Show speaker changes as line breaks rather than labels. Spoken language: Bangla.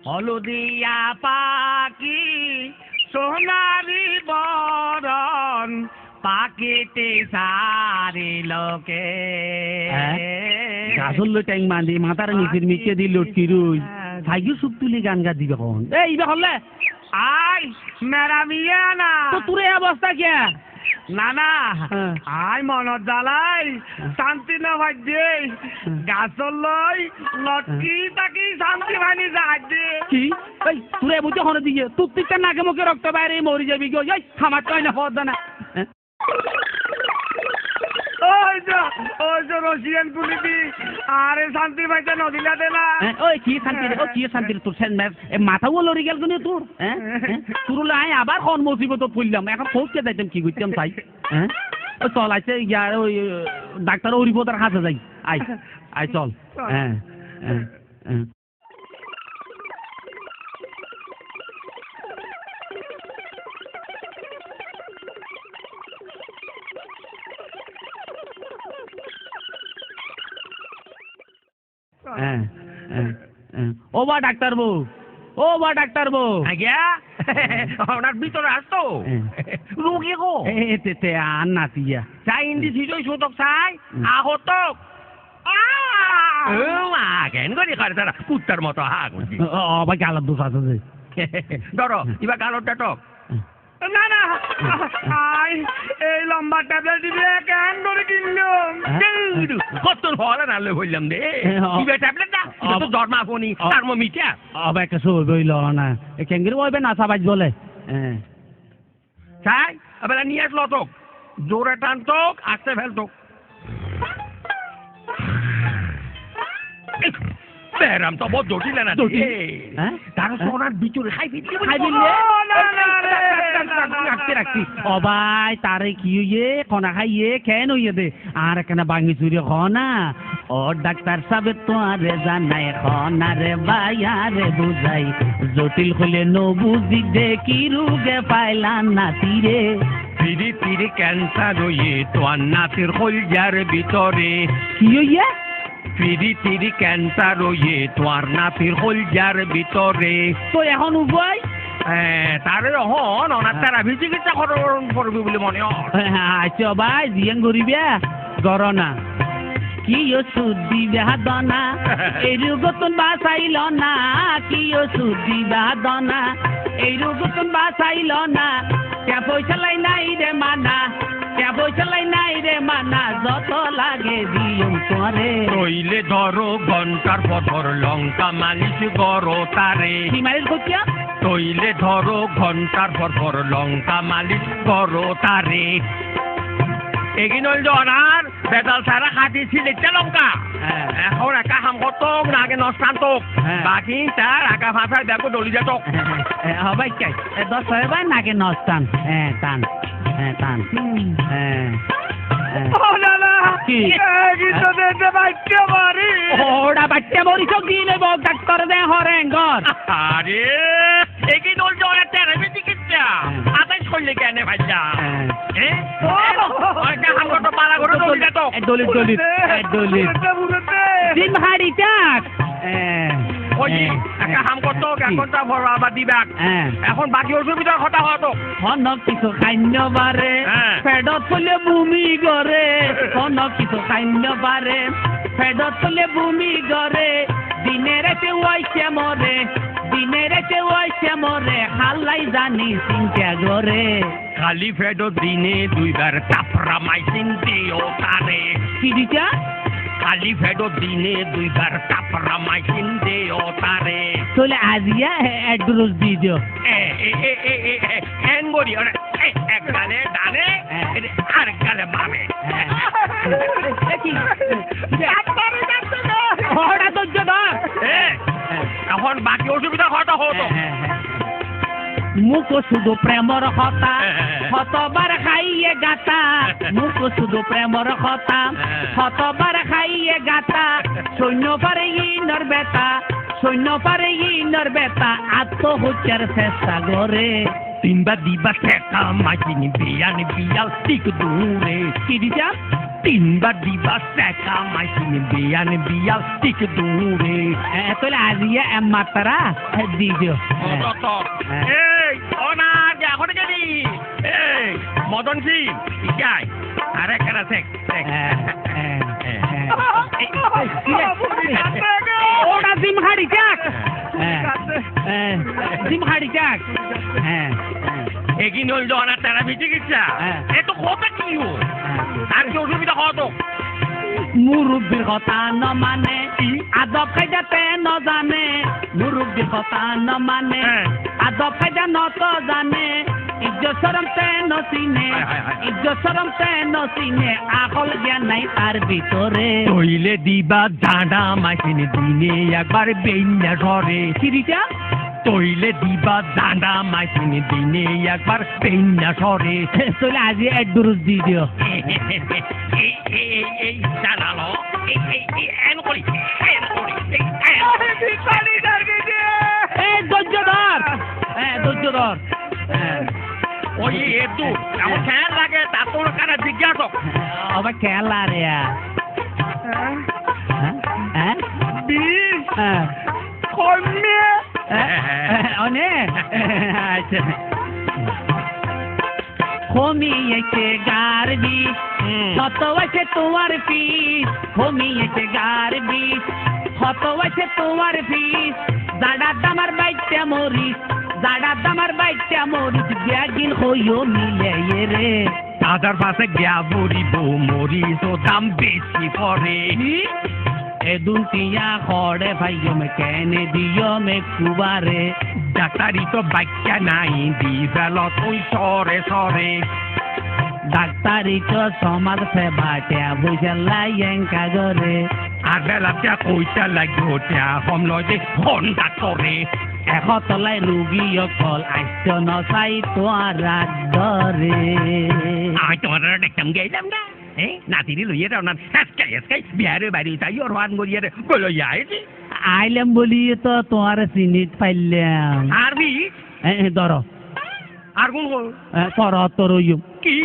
হলদিয়া পাখি সোনারি বরণ পাখিতে সারি লোকে
গাছল ট্যাং মান্দি মাথার নিচের মিকে দি লটকি রুই সাইকেল সুপ তুলি গান গা দিবে কখন এই ইবে হলে
আই মেরা মিয়া না
তো তোর এই অবস্থা কে
না না আই মনত জ্বালাই শান্তি না ভাই দে গাছল লই লটকি তাকি শান্তি ভানি যাই দে
কি এই তোর এই বুঝে হনে দিয়ে তুই তিতে নাকে মুখে রক্ত বাইরে মরি যাবি গো এই খামার কই না পদ না
ওই যে রশিয়ান পুলিশি আরে শান্তি ভাইতে নদীলা দে না
ওই কি শান্তি তোর সেন মাথাও লড়ি গেল কোনে তোর তোর লাই আবার কোন মুসিবত পড়লাম এখন ফোককে যাইতাম কি করতাম তাই ওই চল আইছে ইয়ার ওই ডাক্তার ওরিপোতার কাছে যাই আই চল ও বা ডাক্তার বউ
আজ্ঞা আপনার ভিতরে আসতো রোগী গো
তে আর নাতিয়া
চাই ইন্দি সিজই সুতক চাই আহতক কেন করি করে তারা কুত্তার মতো হা করছি
অবা গালার দোষ আছে যে
ধরো এবার গালরটা টক না না আই এই লম্বা ট্যাবলেট দিবে কেন করে কিনলাম কত হল নালে বললাম রে দিবে ট্যাবলেট না তো জন্মা ফোনি থার্মোমিটার
অবা একটা সই বইল না এ কেঙ্গির বইবে না সাবাজ বলে
চাই আবার নিয়ে আসলো তোক জোরে টানতোক আসতে ফেলতোক বেরাম তো বহুত জটিল না তারা সোনার বিচুরে খাই
রাখছি অবাই তারে কি হইয়ে কনা খাইয়ে কেন হইয়ে দে আর কেন বাঙি চুরি খনা ও ডাক্তার সাহেব তোরে জানাই খনা রে বাইয়ারে বুঝাই জটিল হলে ন বুঝি দে কি রোগে পাইলা না তীরে
তিরি তিরি ক্যান্সার হইয়ে তোর নাতির কলজার ভিতরে
কি হইয়ে
তিরি তিরি ক্যান্সার হইয়ে তোর নাতির কলজার ভিতরে
তো এখন উপায়
তারে হন অনার তারা চিকিৎসা করবি বলে মনে হয়
আচ্ছা ভাই জিয়ান করিবে গরনা কি ওষুধ দিবে দনা এই রোগতন বাঁচাইল না কি ওষুধ দিবে দনা এই রোগতন বাঁচাইল না কে পয়সা লাই নাই রে মানা কে পয়সা লাই নাই রে মানা যত লাগে দিয়ম তোরে
রইলে ধরো ঘন্টার পর লঙ্কা মালিশ গরো তারে
কি মালিশ করছিয়া
তৈলে ধরো ঘন্টার পর লঙ্কা মালিশ করো তারে এগিনল জনার বেতাল সারা খাটি ছিলিতে লঙ্কা এখন একা হাম করতোক নাগে নষ্টান্তোক বাকি তার একা ভাষায় দেখো ডলি যেতক
হবাই চাই 10 হইবা নাগে নষ্টান টান টান কি
কিন্তু দেখতে বাচ্চা মারি
ওড়া বাচ্চা মরি সব দিলে বক ডাক্তার দে হরেঙ্গর
আরে এগিনল জনার তেরে চিকিৎসা আতাই করলে কেন ভাইয়া এখন বাকি অসুবিধার কথা হতো
কিছু খাদ্য বারে পেটত ফুলে বমি করে কিছু খাদ্য বারে পেটত ফুলে বমি করে দিনে রাতে ওয়াইছে মরে হাল্লাই জানি চিন্তা করে
খালি ফেডো দিনে দুইবার কাপড়া মাইসিন দিও তারে
কি দিছা
খালি ফেডো দিনে দুইবার কাপড়া মাইসিন দিও তারে
তাহলে আজিয়া অ্যাড্রেস দি দিও
হ্যান বড়ি এক গালে ডানে আর গালে বামে এখন বাকি অসুবিধা কথা হতো
মুখ শুধু প্রেমর কথা শতবার খাইয়ে গাতা মুখ শুধু প্রেমর কথা শতবার খাইয়ে গাতা সৈন্য পারে ইনর বেতা আত্মহত্যার চেষ্টা করে
তিনবার দিবা ঠেকা মাইনি বিয়াল ঠিক দূরে
কি দিছা
তিনবার দিবা সেকা মাইসিনি বিয়ান বিয়াল ঠিক দূরে
তোলে আজিয়া মাতারা দিও
এই অনার এখন গেলি এই মদন সিং ইকাই আরে কেন সেক
ওটা জিমহাড়ি চাক জিমহাড়ি চাক
এগিন হইল অনার থেরাপি চিকিৎসা এ তো কথা কি আর কি অসুবিধা কত
মুরব্বীর কথা ন মানে আদব কায়দাতে ন জানে মুরব্বীর কথা ন মানে আদব কায়দা ন তো জানে ইজ্জত শরমতে ন চিনে ইজ্জত শরমতে ন চিনে আকল জ্ঞান নাই তার ভিতরে
তইলে দিবা জানা মাইসিনি দিনে একবার বেইনা ধরে
সিরিটা
তইলে দিবা জানা মাইসিনি দিনে একবার বেইনা ধরে
তোলে আজি এক দুরুজ দি দিও
এই জানালো এন করি
ধৈর্য ধর ধৈর্য ধর
ওই এতু আমার খেয়াল লাগে তা তোর কারা জিজ্ঞাসক
আবার খেলা রে কমিয়েছে গারবি কত আছে তোমার ফিস কমিয়েছে গারবি কত আছে তোমার ফিস জাডা দামার বাইটা মরিস জাডা দামার বাইটা মরিস ব্যাগিল হইও মিলে রে
দাদার পাশে গিয়া বরিব মরিস ও দাম বেশি পড়ে
এদুন টিয়া খড়ে ভাইও মে কেনে দিও মে কুবারে
ডাক্তারি তো বাক্যা নাই দি ফেল তুই সরে সরে
ডাক্তারি তো সমাজ সেবাটা বুঝলাই কাগরে
আর বেলাটা কইটা লাগবে টিয়া সমলয় যে ফোন ডাক্তরে
তলাই রুগী অকল আইস নচাই তোয়ার দরে
আমি তোমার দেখতাম গেলাম না নাতিনি লইয়ে রাও না আজকাই আজকাই বিহারে বাড়ি তাই ওর হান গড়িয়ে বলো যাইছি
আইলাম বলি তো তোমার চিনিত পাইলাম
আরবি
ধর
আর কোন
তোর তোর
কি